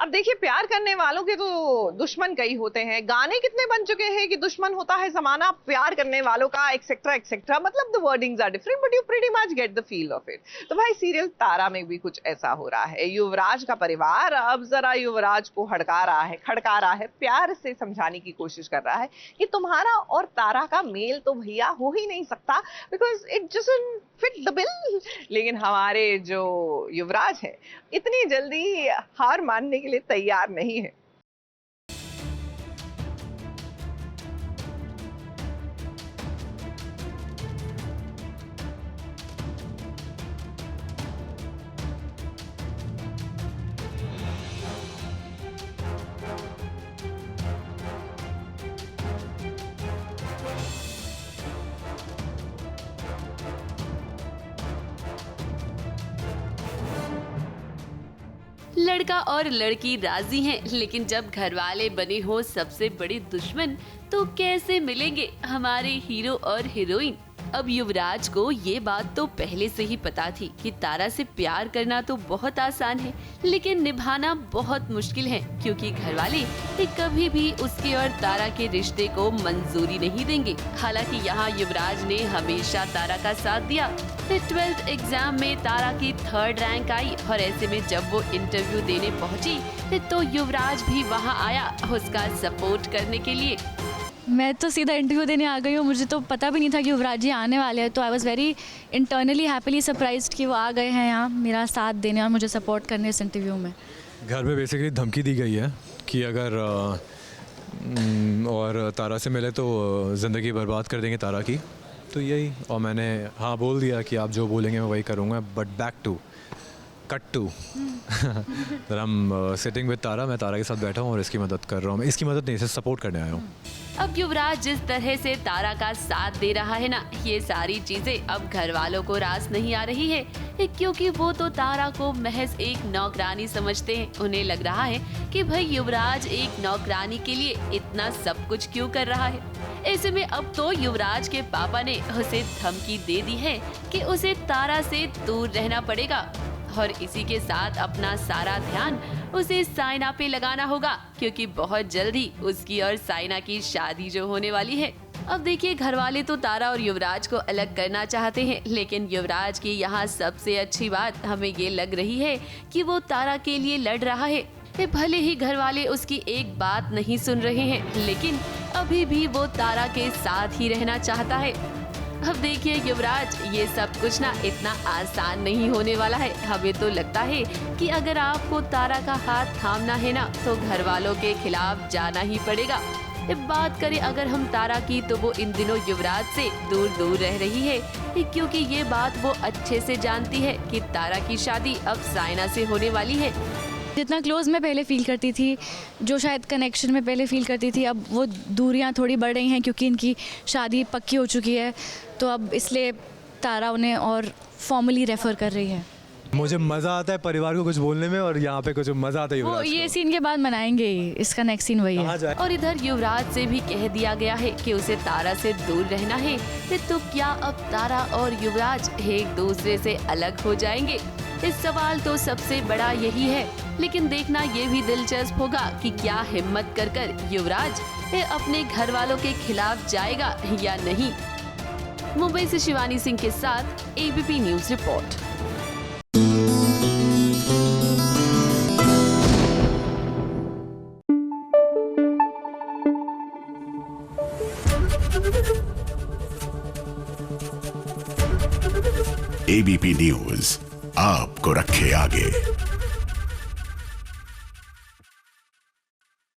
अब देखिए, प्यार करने वालों के तो दुश्मन कई होते हैं। गाने कितने बन चुके हैं कि दुश्मन होता है जमाना प्यार करने वालों का, एक्सेट्रा एक्सेट्रा। मतलब the wordings are different but you pretty much get the feel of it. तो भाई सीरियल तारा में भी कुछ ऐसा हो रहा है। युवराज का परिवार अब जरा युवराज को खड़का रहा है, प्यार से समझाने की कोशिश कर रहा है कि तुम्हारा और तारा का मेल तो भैया हो ही नहीं सकता, because it doesn't fit the bill. लेकिन हमारे जो युवराज है इतनी जल्दी हार मानने के लिए तैयार नहीं है। लड़का और लड़की राजी हैं, लेकिन जब घरवाले बने हो सबसे बड़े दुश्मन, तो कैसे मिलेंगे हमारे हीरो और हीरोइन। अब युवराज को ये बात तो पहले से ही पता थी कि तारा से प्यार करना तो बहुत आसान है, लेकिन निभाना बहुत मुश्किल है, क्योंकि घरवाले कभी भी उसके और तारा के रिश्ते को मंजूरी नहीं देंगे। हालांकि यहाँ युवराज ने हमेशा तारा का साथ दिया। 12th एग्जाम में तारा की 3rd रैंक आई और ऐसे में जब वो इंटरव्यू देने पहुंची तो युवराज भी वहां आया उसका सपोर्ट करने के लिए। मैं तो सीधा इंटरव्यू देने आ गई हूँ, मुझे तो पता भी नहीं था कि युवराज जी आने वाले हैं। तो I was very internally happily surprised कि वो आ गए हैं यहाँ मेरा साथ देने और मुझे सपोर्ट करने इस इंटरव्यू में। घर में बेसिकली धमकी दी गई है कि अगर और तारा से मिले तो ज़िंदगी बर्बाद कर देंगे तारा की, तो यही। और मैंने हाँ बोल दिया कि आप जो बोलेंगे मैं वही करूँगा। But back to cut to sitting with Tara, मैं तारा के साथ बैठा हूँ और इसकी मदद कर रहा हूँ। मैं इसकी मदद नहीं, इसे सपोर्ट करने आया हूँ। अब युवराज जिस तरह से तारा का साथ दे रहा है ना, ये सारी चीजें अब घर वालों को रास नहीं आ रही है, क्योंकि वो तो तारा को महज एक नौकरानी समझते हैं। उन्हें लग रहा है कि भाई युवराज एक नौकरानी के लिए इतना सब कुछ क्यों कर रहा है। ऐसे में अब तो युवराज के पापा ने उसे धमकी दे दी है कि उसे तारा से दूर रहना पड़ेगा और इसी के साथ अपना सारा ध्यान उसे साइना पे लगाना होगा, क्योंकि बहुत जल्दी उसकी और साइना की शादी जो होने वाली है। अब देखिए, घर वाले तो तारा और युवराज को अलग करना चाहते हैं, लेकिन युवराज की यहाँ सबसे अच्छी बात हमें ये लग रही है कि वो तारा के लिए लड़ रहा है। भले ही घर वाले उसकी एक बात नहीं सुन रहे हैं, लेकिन अभी भी वो तारा के साथ ही रहना चाहता है। अब देखिए युवराज, ये सब कुछ ना इतना आसान नहीं होने वाला है। हमें तो लगता है कि अगर आपको तारा का हाथ थामना है ना, तो घर वालों के खिलाफ जाना ही पड़ेगा। बात करें अगर हम तारा की, तो वो इन दिनों युवराज से दूर दूर रह रही है, क्योंकि ये बात वो अच्छे से जानती है कि तारा की शादी अब साइना से होने वाली है। जितना क्लोज मैं पहले फील करती थी, जो शायद कनेक्शन में पहले फील करती थी, अब वो दूरियां थोड़ी बढ़ रही हैं, क्योंकि इनकी शादी पक्की हो चुकी है। तो अब इसलिए तारा उन्हें और फॉर्मली रेफर कर रही है। मुझे मज़ा आता है परिवार को कुछ बोलने में, और यहाँ पे कुछ मज़ा आता है वो युवराज ये को। सीन के बाद मनाएंगे ही, इसका नेक्स्ट सीन वही है। और इधर युवराज से भी कह दिया गया है कि उसे तारा से दूर रहना है। तो क्या अब तारा और युवराज एक दूसरे से अलग हो जाएंगे? इस सवाल तो सबसे बड़ा यही है, लेकिन देखना ये भी दिलचस्प होगा कि क्या हिम्मत कर युवराज अपने घर वालों के खिलाफ जाएगा या नहीं। मुंबई से शिवानी सिंह के साथ ABP news report. ABP news आपको रखे आगे।